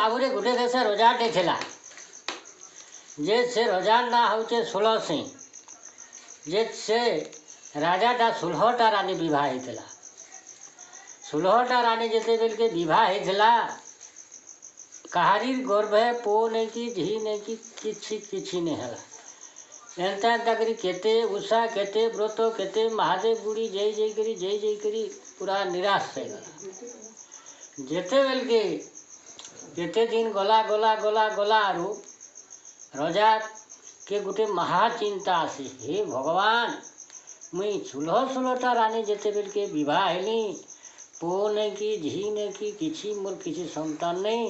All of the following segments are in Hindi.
आगुरी गोटे देश रजाटे थिला जे से रजार ना होचे सुलह सिंह जे से राजाटा 16टा रानी विवाह होता 16टा रानी जिते बेल के विवाह होता कहारी गर्भ पो नहीं कि झी नहीं कि किछि नहीं है एंता एंता करी केते उषा केते व्रत केते महादेव गुड़ी जय जय करी पूरा निराश हो गला जेते बेल के केते दिन गला गला गला गला आरु रजा के गोटे महाचिंता आसी हे भगवान मुई 16टा रानी जेते बेल के विवाह हेली पो नहीं कि झी नहीं कि किछि मोर किछि संतान नहीं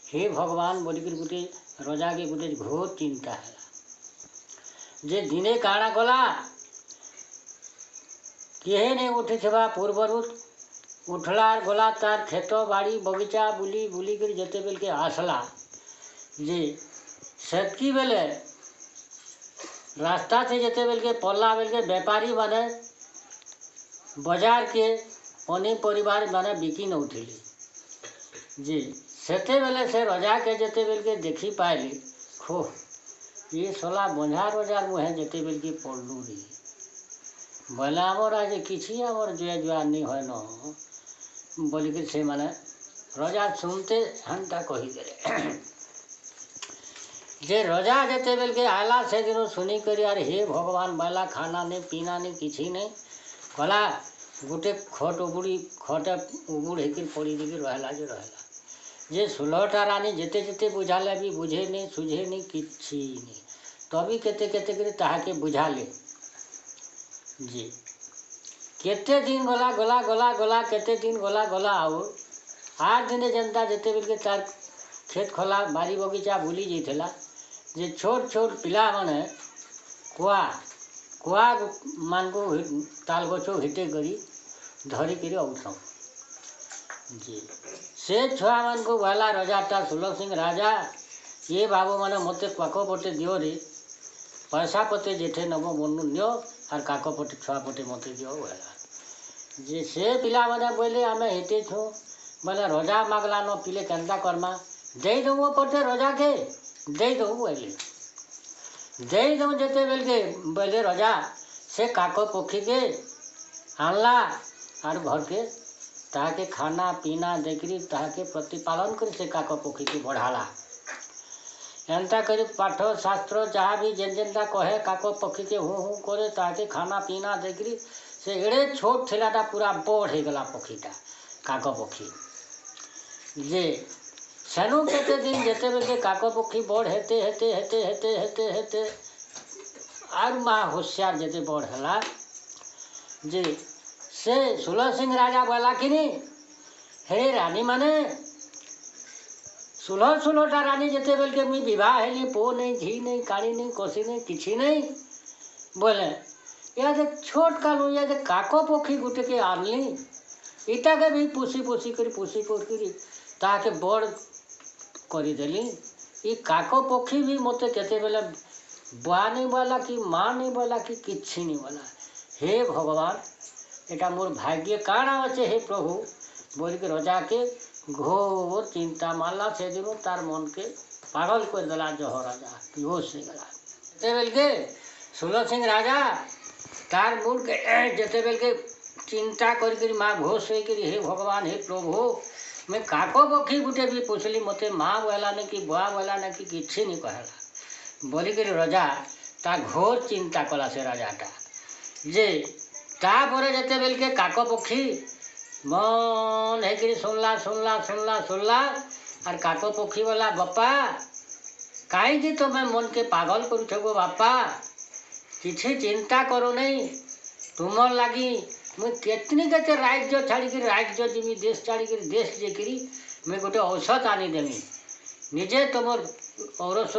हे भगवान बोलिक गोटे रजा के गोटे घोर चिंता है जे दिने काଣା गला किहे नहीं उठी थवा पूर्वर उठला गला तार खेत बाड़ी बगीचा बुली बुली कर जेते बेल के आसला जे सेतकी बेले रास्ता से जेते बेल के पल्ला बेल के व्यापारी माने बाजार के पनीपरिवार माने बिकी न उठिली जी सेते बेले से रजा के जेते बेल के देखी पाइली खो ये सोला बंजार बजार मुहे जेते बेल के पड़लू री बोला आमर आज किसी आमर जुआ जुआ नहीं है न बोलिक से माने रजा सुनते हंता कही दे जे रजा जेते बेल के आला से दिन सुनी करी यार हे भगवान बाला खाना नहीं पीना नहीं किसी नहीं गला गोटे खट उबुड़ी खटे उबुड़ होकर पड़ी देकर रहला जो रहला जे 16टा रानी जेते जेते बुझाले भी बुझे नहीं सुझे नहीं किछि नहीं तभी केते केते करे ताहाके बुझा ले जी केते दिन गला गला गला गला केते दिन गला गला आओ 8 दिन जनता जेते बेल के तार खेत खला बारी बगीचा बुली जाइला जे छोट छोट पिला माने कुआ मान को ताल गछो हिटे करी धरी करी औसम जी से छुआ मान को वाला रजाटा सुलभ सिंह राजा ये बाबू माने मते काक पटे दियो रे पैसा पते जेठे नबो मनु नियो और काक पटे छुआ पटे मते दियो वाला जे से पिला माने बोले आमे हेटे छो बोले रजा मागला न पिले केंता करमा दे दो पटे रजा के दे दो बोले दे दो जेते बेल के बोले रजा से काक पक्षी के आनला और घर के ताके खाना पीना देखरी ताके प्रतिपालन कर से काक पक्षी के बढ़ाला एंता करी पाठ शास्त्र जहाँ भी जेन जेनता कहे काक पक्षी के हूँ करे ताके खाना पीना देखरी से एड़े छोट थिलाटा पूरा बड़ हो गला पक्षीटा काक पक्षी जे सेनु केते दिन जेते बेल के काक पक्षी बड़ हेते हेते हेते हेते हेते हेते आर माँ होशियार जेते बड़ हला जे से सुलभ सिंह राजा बोला कि नहीं हे रानी माने 16टा रानी जेते बेल के मुई विवाह हेली पो नहीं झी नहीं काणी नहीं कोसी नहीं किछि नहीं बोले या जे छोट कालू या जे काको पक्षी गुटे के आनली इटा के भी पुसी करी ताके बड़ करी देली ई काको पक्षी भी मते केते बेले बुआ नहीं बोला कि माँ नहीं बोला कि किछि नहीं बोला हे भगवान एटा मोर भाग्य काଣା अच्छे हे प्रभु बोल के रजा के घोर चिंता मारला से दिन तार मन के पागल कर दिला जह राजा बेहोश हो गला जेते बेल के सुलभ सिंह राजा तार मूड के जेते बेल के चिंता कर माँ घोष हो हे भगवान हे प्रभु मैं काको पक्षी गुटे भी पूछली मते माँ बोला नहीं कि बुआ बोला नहीं कि किछि नहीं कहला बोलिक रजा ता घोर चिंता कला से राजाटा जे तापर जेते बेल के काक पक्षी मन है सुनला सुनला सुनला सुनला और काक पक्षी वाला बापा कहीं तुम्हें मन के पागल करो बापा किसी चिंता करो नहीं तुम लगी मुझे केतनी केते राज्य छाड़ी राज्य जिमी देश छाड़ी देश जेकरी मैं गोटे औषध आनी देमी निजे तुम औरस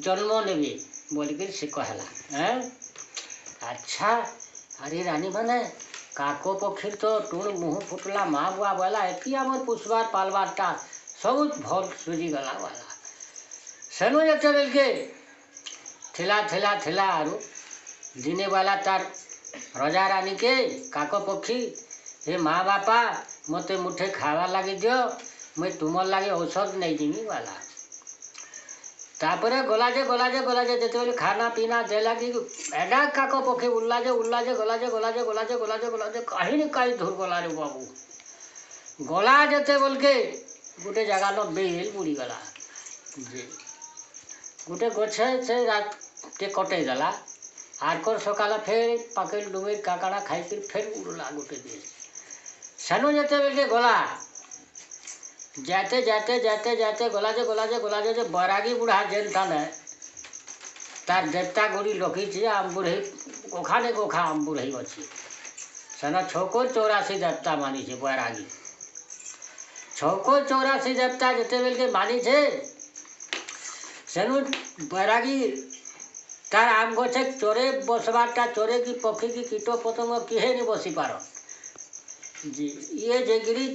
जन्म नेबी बोलिक से कहला अच्छा अरे रानी माने काको पक्षी तो टूण मुँह फुटला माँ बुआ बोला एति आमर पुष्बार पालबारटा सब भल सुझी गला वाला सेनु जेते बेल के थिला थिला थिला आरु दिने वाला तार रजा रानी के काक पक्षी हे माँ बापा मते मुठे खावा लगी दियो मुई तुमर लगे औषध नहीं जिमी वाला तापर गला जे जेते खाना पीना देला कि एडा काक पक्षी उल्ला जे गला जे कहीं न कहीं धुर गला रे बाबू गला जेते बोल के गोटे जगह न बेल बुड़ी गला जे गोटे गछे से रात के कटे देला आरकर सकाल फेर पकड़ डुबे काकड़ा खाई फेर उड़ला गोटे देश सेनु जेते बेल के गला जाते गला जे बैरागी बुढ़ा जेन था न तार देवता गुड़ी लखी आम बुढ़े गोखा ने गोखा आम बुढ़े अच्छी सेना 684 देवता मानी छे बैरागी 684 देवता जेते बेल के मानी छे सेनु बैरागी तार आम गछे चोरे बसबाटा चोरे की पक्षी की कीट पतंग किहे नहीं बसी पार जी ये जेगिरी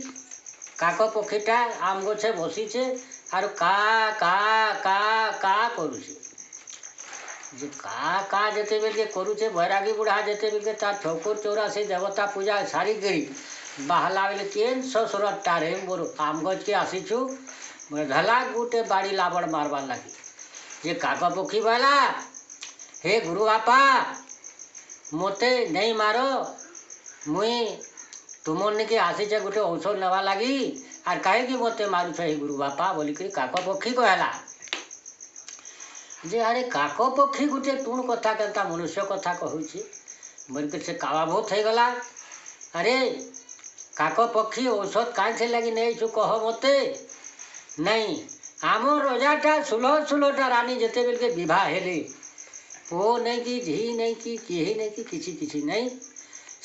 काक पक्षीटा आम गछे बसीचे आर का का का का करुचे जे का जेते बेल के करुचे बैरागी बुढ़ा जेते बेल के तार 684 देवता पूजा सारी गई बाहला बेले केन ससुरत तारे मोर आम गछ के आसीछु धला गुटे बाड़ी लाबड़ मारबार लगी जे काक पक्षी वाला हे गुरु बापा मते नहीं मारो मुई तुमने के आसी छे गोटे औषध नवा लगी आर कहे कि मते मारू हे गुरु बापा बोलिक काक पक्षी कहला जे अरे काक पक्षी गोटे तुण कथा केनता मनुष्य कथा कहूची बोलिक से कावा बहुत हो गला अरे काक पक्षी औषध काहे से लगी नहीं छु कह मते नहीं आम रजाटा सुलहटा रानी जेते बेल के विवाह हेले पो नहीं कि झी नहीं कि किही नहीं कि किसी नहीं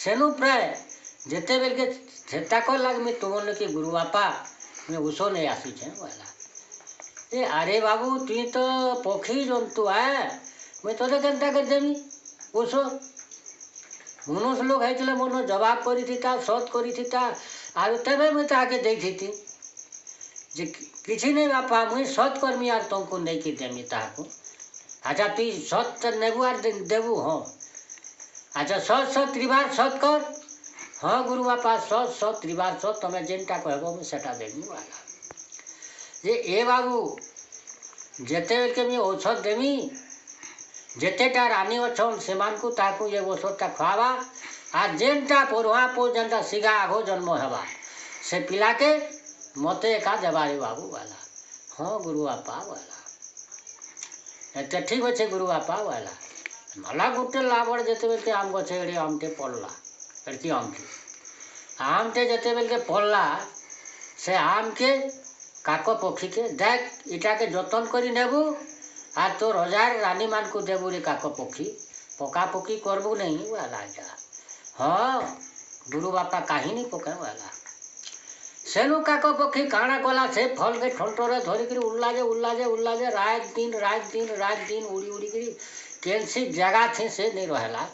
सेनु प्राय जेते बेल के चेता लग में तुमने के गुरु बापा मैं उसो नहीं आसी छे वाला ए अरे बाबू तुई तो पक्षी जंतु है मैं तो केनता कर देमी उसो मनुष्य लोग है मन जवाब करी सत करी आर तेबे मैं ताके देती जे किसी नहीं बापा मुई सत करमी आर तुमको नहीं कि देमी ताको अच्छा तुई सत नेबू आर देबू हाँ अच्छा सत त्रिबार सत कर हाँ गुरु बापा सत त्रिबार सत तुम्हें जेनटा कहब मुझे सेटा देमी वाला जे ए बाबू जेते बेल के मुझे औषध देमी जेतेटा रानी अच्छन से ताकू ये औषधटा खुआवा आ जेनटा पढ़ुआ पो जेनटा सिगा आगो जन्म हेबा से पिला के मते एका देबारे बाबू वाला हाँ गुरु बापा वाला एते ठीक अच्छे गुरु बापा वाला मला गोटे लाबड़ जेते बेल के आम गछे एड़े आमटे पड़ला एड़की आमटे जेते बेल के पड़ला से आम के काक पक्षी के देख इटा के जतन करी नेबू आर तो हजार रानी मान को देबू रे काक पक्षी पका पकी करबू नहीं वाला जा हाँ गुरु बापा कहीं नहीं पका वाला सेनु काक पक्षी काणा कला से फल के ठंटरे धरिक उल्ला जे रात दिन उड़ी उड़ी करी केनसी जगह थी से नहीं रहला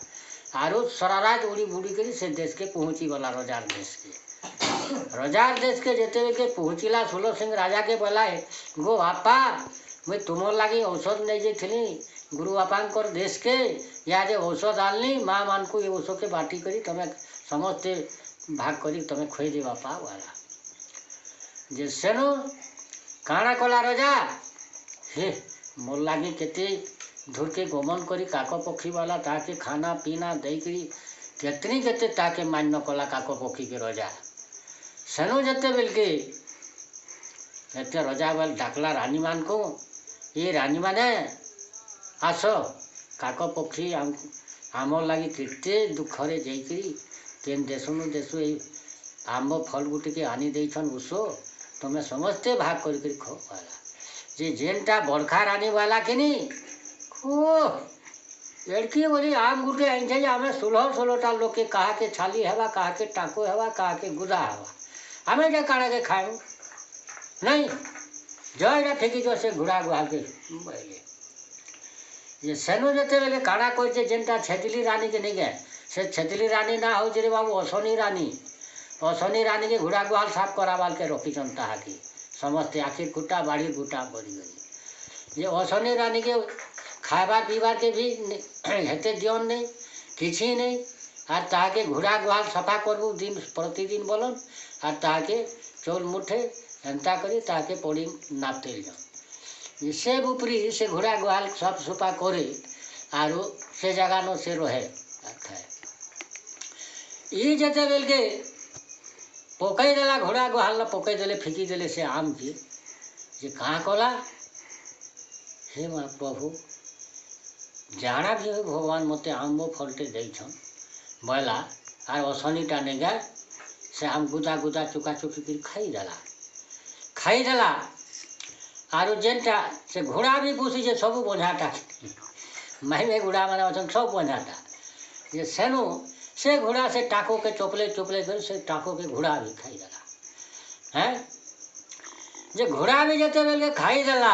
आरो सराराज उड़ी बुड़ी करी से देश के पहुँची वाला रजार देश के जेते के पहुँचला सुलो सिंह राजा के बोलाए गो बापा मैं तुम लगी औषध नहीं जाइली गुरु बापा देश के या जे औषध आलनी माँ मान को ये औषध के बाटी करी तुम्हें समस्ते भाग करी तुम्हें खुई दे बापा वाला जे सेनु काणा कला रजा हे मोर लगी केते धुर के गमन करी काक पक्षी वाला ताके खाना पीना देकरी केतनी केते ताके मान्य कला काक पक्षी के रजा सेनु जेते बेल के एते रजा बेल डाकला रानी मान को ये रानी माने आस काक पक्षी आम लगी केते दुखरे जाइकरी केन देशनु देशु आंब फल गुटी के आनी देछन उसो तुम्हें समझते भाग कर खो वाला जे जेनटा बरखा रानी वाला कि नहीं खो लड़की बोली आम गुटे आई आम 16-16टा लोग के कहा के छाली हेबा कहा के टाको हेबा कहा के गुदा हेबा हमें जे काड़ा के खाएं नहीं जयरा फेंकी जो से घुड़ा गुहाल के बोले ये सेनु जेते बेले काड़ा कोई जेनटा छेतली रानी के नहीं गए से छेतली रानी ना हो जे बाबू अशनी रानी के घुड़ा गुहाल साफ करावाल के रखी ताहा की समस्ते आखिर गुटा बाड़ी गुटा बढ़ी गई ये अशनी रानी के खाबार पीबार के भी हेते दियन नहीं किसी नहीं और ताके घुड़ा गुहाल सफा करबू दिन प्रतिदिन बोलन और ताके चौल मुठे एंता करी ताके पड़ी नापते जाओ से उपरी से घोड़ा गुहाल सब सुपा करे आरो से जगह न से रहे खाए ये जते बेल के पकई देला घोड़ा गुहाल पकई देले फिकी देले से आम के जे कहाँ कला हे माँ प्रभु जाना भी हो भगवान मते आम फलटे देछन बोला आर असनीटा नेगा से आम गुदा गुदा चुका चुकी कर खाई देला आरो जेनटा से घोड़ा भी पूछी जे सब बंझाटा माइमे घोड़ा माने अछन सब बंझाटा जे सेनु से घोड़ा से टाको के चोपले चोपले कर से टाको के घोड़ा भी खाई देला हैं जे घोड़ा भी जते बेल के खाई देला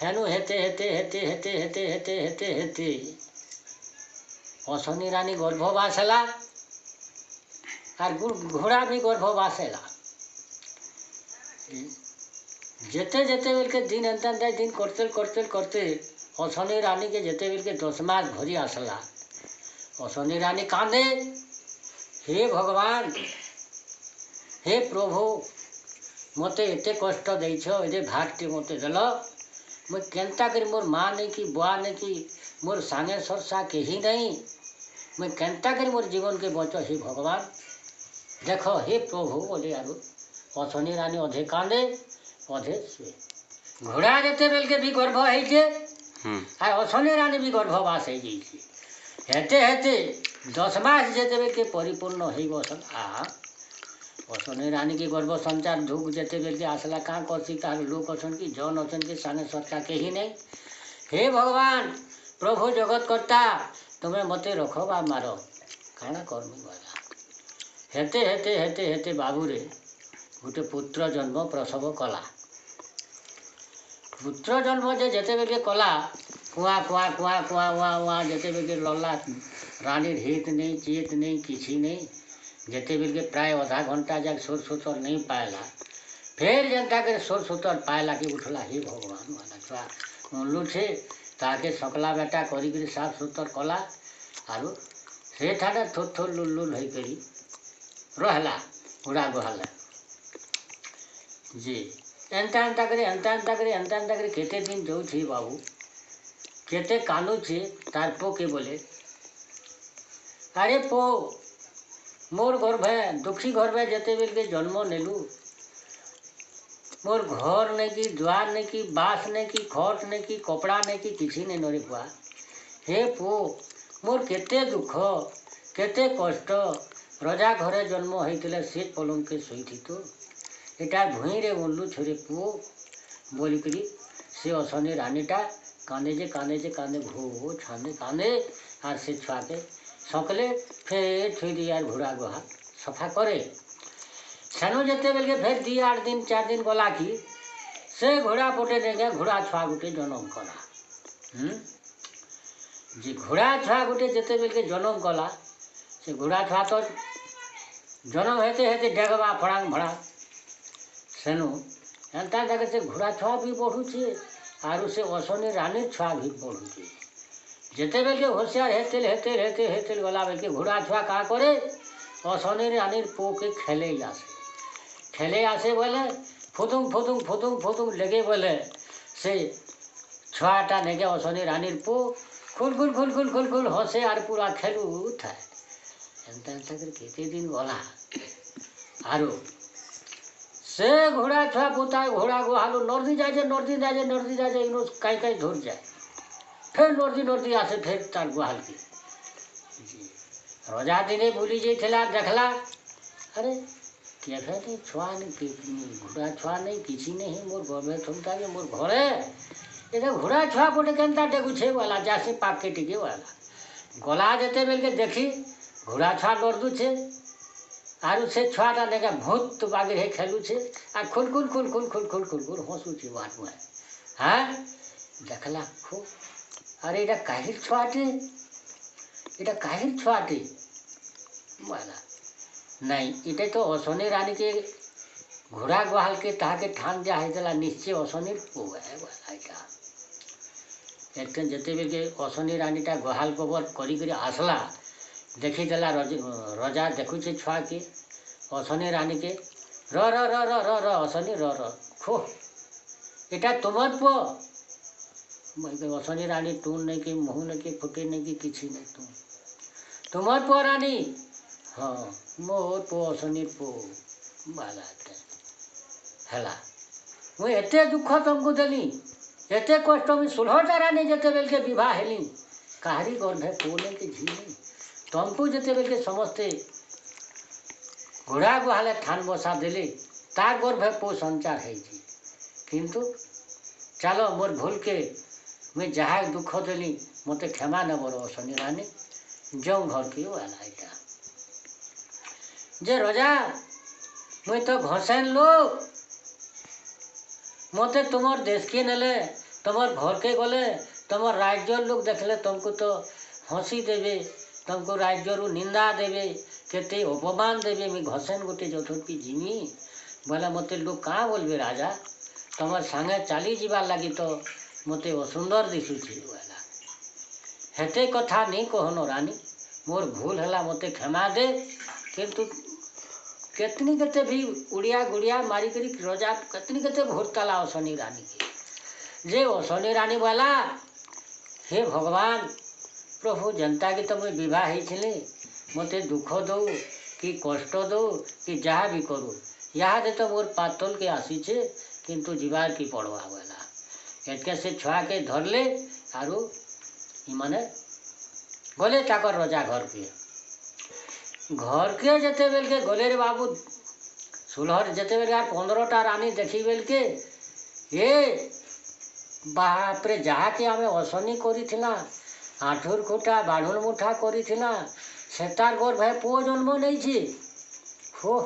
हेनु हेते हेते हेते हेते हेते हेते हेते हेते असनी रानी गर्भवास है और घोड़ा भी गर्भवास है जेते जेते बेल के दिन एंता दिन करते करते करते असनी रानी के जेते बेल के 10 मास भरी आसला असनी रानी कांदे हे भगवान हे प्रभु मते एते कष्ट देछ एते भागटे मते देल मैं केनता करी मोर माँ नहीं कि बुआ नहीं कि मोर सांगे सरसा कहीं नहीं मैं केनता करी मोर जीवन के बच हे भगवान देखो हे प्रभु बोले आरु असनी रानी अधे कांदे अधे से घोड़ा जेते बेल के भी गर्भ है आ असनी रानी भी गर्भवास है हेते हेते 10 मास जेते बेल के परिपूर्ण हो बसन आ असनी रानी के गर्भ संचार धूप जेते बेल के आसला कहाँ करसी तार लोक अछन कि जन अछन कि साने सत्ता कहीं नहीं हे भगवान प्रभु जगत कर्ता तुम्हें मते रखो बा मारो काना कर्मी वाला हेते हेते हेते हेते बाबू रे गोटे पुत्र जन्म प्रसव कला पुत्र जन्म जे जेते बेल के कला कुआ कुआ कुआ कुआ उआ उआ जेते बेल के लल्ला रानी हित नहीं चेत नहीं किसी नहीं जेते बेल के प्राय आधा घंटा जाक सोर सुतर नहीं पाएला फिर जनता के सोर सुतर पाएला कि उठला हे भगवान वाला छुआ उल्लू छे ताके सकला बेटा करी साफ सुतर कला आरु से ठाने थोर थोर लुल्लुल हो करी रहला घोड़ा गुहाल जी एंता एंता करे केते दिन जो छे बाबू केते कानू छे तार पो के बोले अरे पो मोर घर में दुखी घर में जेते बेल के जन्म नेलु मोर घर नहीं कि द्वार नहीं कि बास नहीं कि खट नहीं कि कपड़ा नहीं कि किसी नहीं नरे पुआ हे पो मोर केते दुख केते कष्ट रजा घरे जन्म होइतिले से पलंग के सोई तो एटा भुई रे उल्लू छोरे पुओ बोलिकरी से असनी रानीटा कांदे भो छाने कांदे आर से छुआ के सकले फिर थुई यार घोड़ा गुहा सफा करे सेनु जेते बेल के फिर 2-8 दिन 4 दिन गला कि से घोड़ा पोटे देखे घोड़ा छुआ गुटे जन्म कला जी घोड़ा छुआ गुटे जेते बेल के जन्म कला से घोड़ा छुआ तो जन्म हेते हेते डेगवा फड़ांग भड़ा सेनु एंता जगह से घोड़ा छुआ भी बढ़ुचे आरु से असनी रानी छुआ भी बढ़ुचे जेते बेल के होशियार हेते गला बेल के घोड़ा छुआ का करे असनी रानी पो के खेले आसे बोले फुतुंग लगे बोले से छुआटा नेगे असनी रानी पो खुल हसे आर पूरा खेलू था एंता कर केते दिन गला आरु से घोड़ा छुआ पुता घोड़ा गुहालू नर्दी जाए इनो कई धुर जाए फिर नर्दी आसे फिर तार गुहाल की रजा दिने भूली जाइला देखला अरे क्या छुआ नहीं घोड़ा छुआ नहीं किसी नहीं मोर घर में थमता है मोर घरे ये घोड़ा छुआ पोटे केनता डेगुछे वाला जासे पाप के टिके वाला गला जेते बेल के देखी घोड़ा छुआ नर्दू छे आरु से छुआटा देखा भूत बागे हे खेलू छे आ खुल हंसू छे बात में हाँ देखला खो अरे इटा काहिर छुआटे वाला नहीं इटे तो असनी रानी के घोड़ा गुहाल के ताके ठान जा है निश्चय असनी पुआ है वाला इटा एक जेते बेल के असनी रानीटा गुहाल गोबर करी आसला देखी देला रजा देखुचे छुआ के असनी रानी के र र र र र र असनी र र खो এটা তোমার পুଅ ଅସନି ରାଣୀ ଟୁନ୍ नहीं कि मुँह नहीं कि फुटे नहीं कि किसी नहीं तुम्हार पुଅ रानी हाँ मोर पुଅ ଅସନି ପୁଅ बाला ହେଲା मुझे एते दुख तुमको देली एते कष्ट मुझे सुलहटा रानी जिते बेल के विवाह हेली काहरी गर्भे पुओ नहीं कि झी नहीं तुमको जिते बेल के समस्ते घोड़ा गुहाले ठान बसा देले तार गर्भे पुओ संचार है किंतु चलो मोर भूल के मुझे जहाँ दुख देली मत क्षमा न बर असनी रानी जो घर की वाला इटा जे रजा मुई तो घसेन लोग मते तुमर देश के नेले तुमर घर के गले तुमर राज्य लोग देखले तुमको तो हंसी देवे तुमको राज्य रु निंदा देवे केते अपमान देवे मुई घसेन गोटे जथुपी जिमी बोले मते लोग कहाँ बोलबे राजा तुमर संगे चली जीवार लगी तो मते असुंदर दिशुची वाला हेते कथा नहीं कहनो रानी मोर भूल है मते क्षमा दे किंतु केतनी केते भी उड़िया गुड़िया मारी करी रजा केतनी केते भोटकाला असनी रानी के जे असनी रानी वाला हे भगवान प्रभु जनता की तो मुझे विवाह ही मते दुख दो कि कष्ट दो कि जहाँ भी करू यहाँ दे तो मोर पातल के आसी छे किंतु जीवार की पड़वा वाला एटके से छुआ के धरले आरु माने गले ताकर रजा घर के जेते बेल के गले रे बाबू सुलहर जेते बेल 15टा रानी देखी बेल के ये बाप रे जहाँ के आमे असनी करी थिला आठुर खुटा बाढ़ुल मुठा करी थिला सेतार गोर भाई पुओ जन्म नहीं छी हो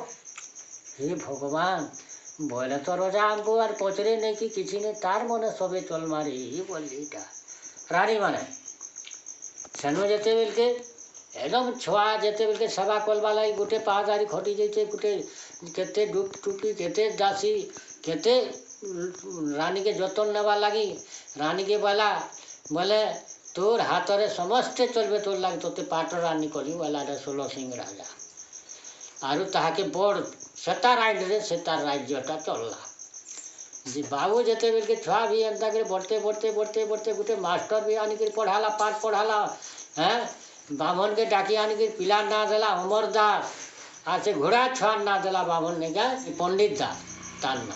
हे भगवान बोले तो रजा हमको और पचरे नहीं कि किसी ने तार मने सबे चल मारे ही बोली रानी माने सेनु जेते बेल के एकदम छुआ जेते बेल के सभा कल वाला गोटे पहादारी खटी जाइए गोटे केते डूब टूपी केते दासी केते रानी के जतन नेवा लगी रानी के बाला बोले तोर हाथ रे समस्ते चलबे तोर लगे तोते पाटर रानी करी वाला 16 सिंह राजा आरु ताके बड़ सेतार राज्यटा चलला जी बाबू जेते बेल के छुआ भी एंता करे बढ़ते गोटे मास्टर भी आनी कर पढ़ाला पाठ पढ़ाला हैं बाभन के डाकी आनी कर पिला ना देला अमरदास आज से घोड़ा छुआन ना देला बाभन ने क्या पंडित दास तालना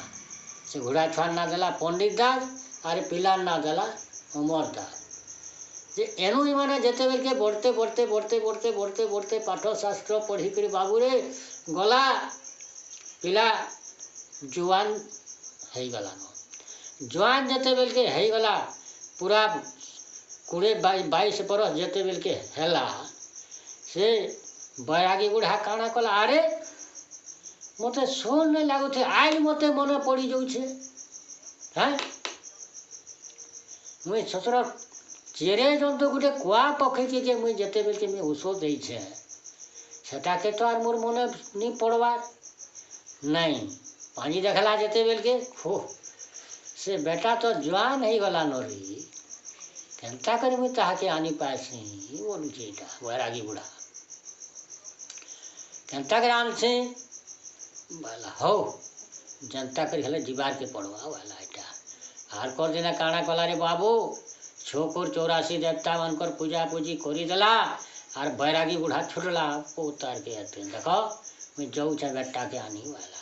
से घोड़ा छुआन ना देला पंडित दास अरे पिला ना देला अमरदास जे एनु माने जेते बेल के बढ़ते पाठ शास्त्र पढ़ी कर बाबू रे गला पिला जुआन है गला न जुआन जेते बेल के है गला पूरा 20-22 बरस जेते बेल के हैला से बैरागी बुढ़ा काना कला अरे मते सोन नहीं लागू थे आज मते मन पड़ी जाऊ छे हैं मुई ससुर चेरे जंतु गोटे कुआ पक्षी के मुई जेते बेल के मुई ଔଷଧ देछे सेटा के तो आर मोर मन नहीं पड़वार नहीं पानी देखला जेते बेल के हो से बेटा तो जवान है गला नरी केनता करी मुई ताहाके आनी पासी बोलू छेटा बैरागी बुढ़ा केनता करे आनसे बाला हो जनता करी हेले दीवार के पड़वा वाला एटा आर कर दिना काना कला रे बाबू छोकुर 84 देवता मनकर पूजा पूजी करी देला और बैरागी बुढ़ा छुटला उतार के आते देखो मैं जाऊ छे बेटा के आनी वाला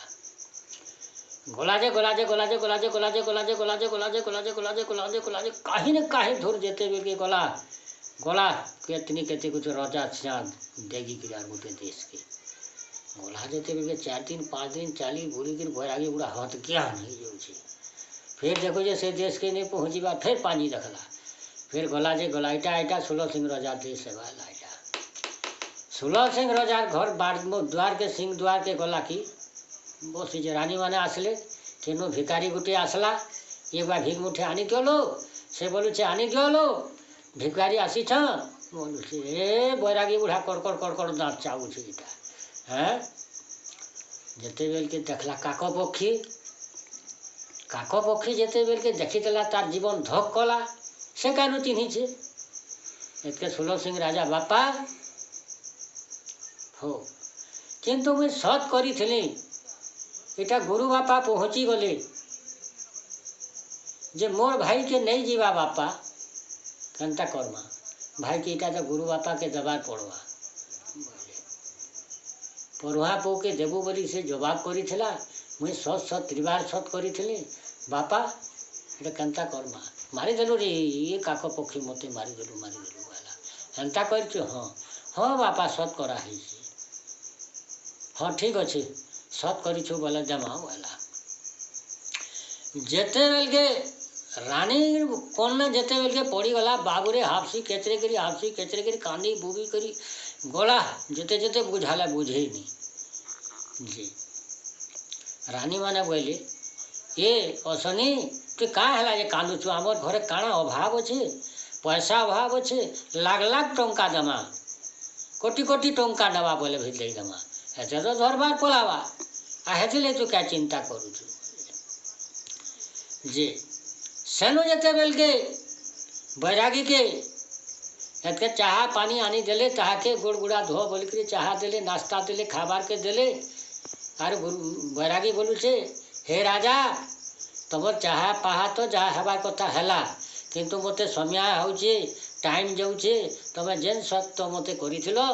गोलाजे काहे न काहे धुर जेते बेल के गोला केतनी कुछ रजा चाँद देगी कि यार गोटे देश के गोला जेते बेल के 4 दिन 5 दिन चाली बुरी कर बैरागी बुढ़ा हाथ क्या नहीं जाऊ छे फिर देखो जे से देश के नहीं पहुँचीबा फिर पानी देखला फिर गला जे गलाइटा आइटा 16 सिंह राजा देश सेवा लाइटा 16 सिंह राजा घर बार द्वार के सिंह द्वार के गला की बस जे रानी माने आसले केनो भिकारी गुटे आसला एक बार भिक मुठे आनी क्यों लो से बोलू छे आनी क्यों लो भिकारी आसी छ बोलू छे ए बैरागी बुढ़ा कर दाँत चाऊ छे इटा हैं जेते बेल के देखला काको पक्षी जेते बेल के देखी देला तार जीवन धक कला से कानु चिन्ही छे एतके 16 सिंह राजा बापा हो किंतु मुई सत करी थिली इटा गुरु बापा पहुँची गले जे मोर भाई के नहीं जीवा बापा केनता करमा भाई के इटा तो गुरु बापा के जवाब पड़वा पढ़ुआ पो के देबू बोली से जवाब करी मुई सत सत त्रिबार सत करी बापा इटा केनता करमा मारिदेलु रे ये काक पक्षी मते मारिदेलु वाला एंता कर हाँ हाँ बापा सत करा हाँ ठीक अच्छे सत करू बोले जमा वाला जेते बेल के रानी कन्या जेते बेल के पड़ीगला बाबूरे हाफसी केचरे करी कांदी बुबी करी गला जेते जेते बुझाला बुझे नहीं जी रानी माने बोले ये अशनी तु क्या है कांदुचु आमर घरे काना अभाव अच्छे पैसा अभाव अच्छे लाख लाख टंका दमा कोटी कोटी टंका दवा बोले भिजले दमा ऐसे तो धरबार पलावा हेले तू क्या चिंता करुचु जी सेनु जेते बेल के बैरागी के एतके चाहा पानी आनी देले ताके गुड़ गुड़ा धो बोल के चाहा देले नाश्ता देले खाबार के देले आर बैरागी बोलू छे हे राजा तमर चाहा पाहा तो जहाँ हेबा कथा हैला किंतु मते समय होचे टाइम जाऊे तमें जेन सत्य मते करिथिलो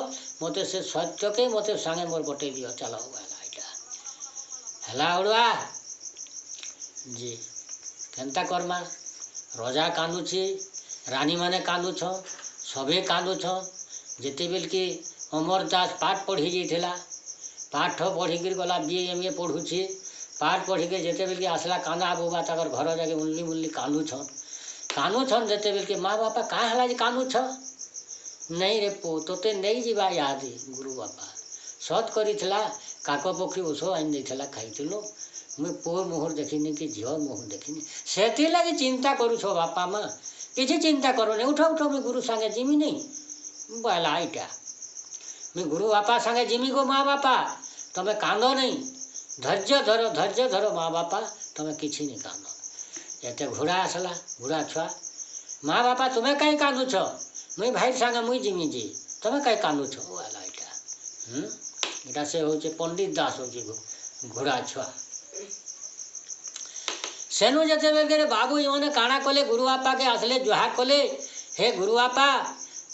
मते से सत्य के मते संगे मोर बटे दियो चलो वाला इटा हैला उड़वा जी केनता करमा रजा कांदुछे रानी माने कांदुछ सबे कांदुछ जेते बेल के अमर दास पाठ पढ़ी जाइथिला पाठ पढ़िक गला BA MA पढ़ुछे पाठ पढ़िक जेते बेल के आसला कांदा बुबा तकर घर जाके मुल्ली मुल्ली कांदुछन जेते बेल के माँ बापा क्या है जे कांदुछ नहीं रे पो तोते नहीं जीवा याद गुरु बापा सत करिथिला काक पक्षी ओष आइन देथिला खाइथिलो मुई पुओ मुहर देखिनी कि झील मुहर देखिनी से लगे चिंता करुछ बापा माँ किसी चिंता करो नहीं उठ उठ मुई गुरु संगे जिमी नहीं बोला इटा मुई गुरु बापा संगे जिमी गो माँ बापा तमें कांद नहीं धैर्य धर माँ बापा तमें किसी नहीं कांद एते घोड़ा आसला घोड़ा छुआ माँ बापा तुम्हें कहीं कांदुछ मुई भाई संगे मुई जिमी जी तमें कहीं कांदुछ बोला इटा इटा से होचे पंडित दास हो घोड़ा छुआ सेनु जेते बेल के बाबू इमने काना कले गुरु बापा के आसले जुहार कले हे गुरु बापा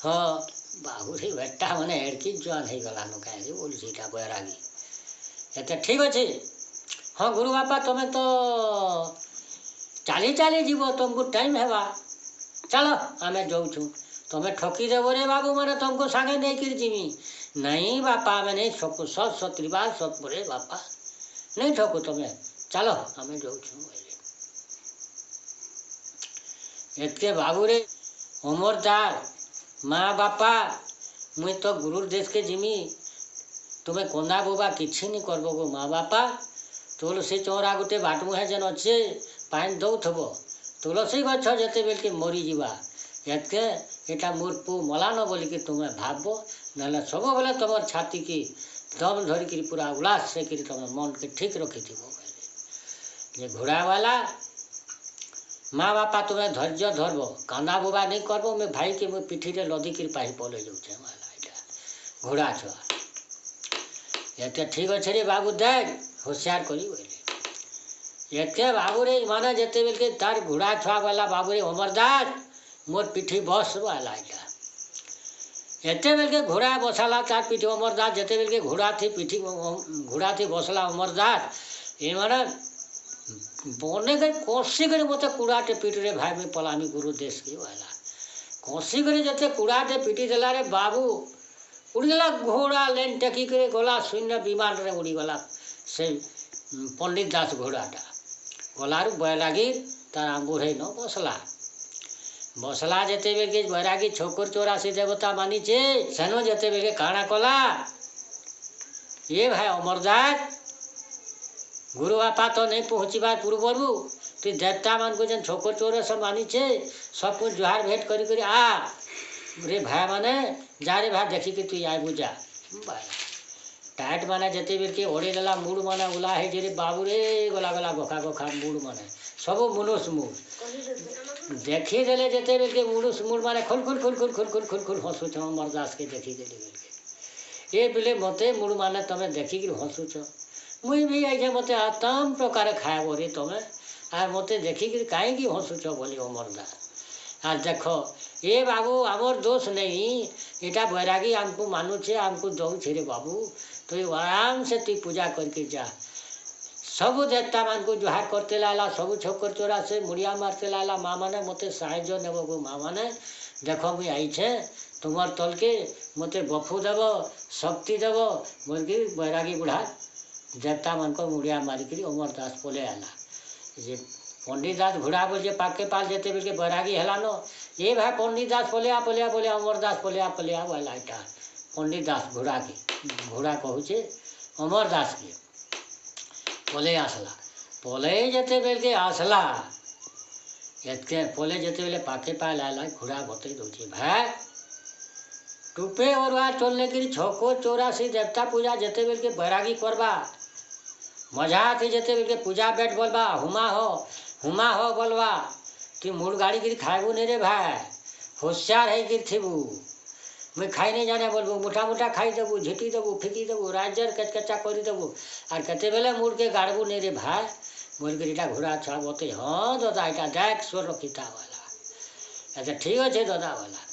हाँ बाबू रे बेटा मैंने एड़की जुआन हो गलान कहीं बोली सीटा बैरागी एते ठीक अच्छे हाँ गुरु बापा तुम्हें तो चाली चाली जीव तुमको टाइम है चलो आमे जाऊँ तुम्हें ठकी देव रे बाबू मैंने तुमको सांगे नहीं कर जीवी नहीं बापा आमे नहीं ठकू सत सत्रिबार सत पड़े बापा नहीं ठकू तुम्हें चलो आमे जाऊँ एतके बाबू रे अमरदार माँ बापा मुई तो गुरु देश के जिमी तुम्हें कंदा बोबा किसी नहीं करबो गो माँ बापा तुलसी चौरा गोटे बाटमु है जेन अच्छे पानी दौथब तुलसी गछ जेते बेल के मरी जीवा एतके एटा मोर पु मला न बोली कि तुम्हें भाबो ना सब बेले तुम छाती की दम धरिकी पूरा उल्लास से तुम मन के ठीक रखी जे घोड़ा वाला माँ बापा तुम्हें धैर्य धरब कांदा बोबा नहीं करब मैं भाई के मुझे पिठी रे लदी कर पाही पले जाऊे घोड़ा छुआ एते ठीक अच्छे रे बाबू देख होशियार करी बोले एते बाबू रे माने जेते बेल के तार घोड़ा छुआ वाला बाबू रे अमरदास मोर पिठी बस वाला एते बेल के घोड़ा बसाला तार पिठी अमरदास जेते बेल के घोड़ा थी पिठी घोड़ा थी बसला अमरदास ये माने बने गए कसी कर मत कुड़ाटे पीट रे भाई में पलामी गुरु देश के वाला कसी कर जते कुड़ाटे पीटी देला रे बाबू उड़गला घोड़ा लेन टेकी करे गला शून्य विमान रे उड़ीगला से पंडित दास घोड़ाटा गलारू बैरागी तार आंगुरे न बसला जेते बेल के बैरागी छोकर 84 देवता मानी छे सेनो जेते बेल के काना कला ये भाई अमरदास गुरु बापा तो नहीं पहुँचवा पूर्वरु तु देवता मान को जेन छोकर चोर सब मानी छे सब कुछ जुहार भेंट करी आ रे भाई माने जा रे भाई देखी कि तु आए बुझा टाइट माने जेते बेर के ओढ़े देला मूड माने उला है जे रे बाबू रे गला गला गोखा गोखा मूड माने सब मुनुस मूड देखी देले जेते बेर के मुनुस मूड माने खुल खुल खुल खुल खुल खुल खुल खुल हंसुछ अमरदास के देखी देले बेर के ए बिले मते मूड माने तमे देखी कि हंसुछ मुई भी आइजे मते आतम प्रकार खाए रे तमें आर मते देखिक कहीं हसुच बोली अमर दास आर देख ए बाबू आमर दोष नहीं इटा बैरागी आमको मानुछे आमको दौछे रे बाबू तु आराम से तु पूजा करके जा सबू देवता मान को जुहार करते लाला सबू छोकर चोरा से मुड़िया मारते लाला माँ मैंने मते साहाଯ୍ୟ नेब गो माँ मैंने देख मुई आईछे तुमर तल के मते बफू देव शक्ति देव बोलकर बैरागी बुढ़ा देवता मान को मुड़िया मारिक अमर दास पले आला जे पंडित दास घुड़ा बोल पाके पाल जेते बेल के बैरागी हेलानो ये भाई पंडित दास पलिया पलिया बोले अमर दास पलिया पलिया वाला इटा पंडित दास घुड़ा के घुड़ा कहूचे अमर दास के पले आसला पले जेते बेल के आसला एतके पले जेते बेले पाके पाल आला घुड़ा बतई दौचे भाई टूपे और वहाँ चलने के लिए छको 84 देवता पूजा जेते बेल के बैरागी करबा मजा आती जेते बेल के पूजा बैठ बोलबा हुमा हो बोलबा तु मुड़ गाड़ी गिरी खाएबू नहीं रे भाई होशियार है गिर थीबू मैं खाई नहीं जाने बोलबू मुठा मुठा खाई देबू झिटी देबू फिकी देबू राजर कचकचा कर देबू और कते बेले मुड़ के गाड़बू नहीं रे भाई बोल कर इटा घोड़ा छा बोते हाँ दादा इटा देख स्वर रखीता वाला अच्छा ठीक अच्छे दादा वाला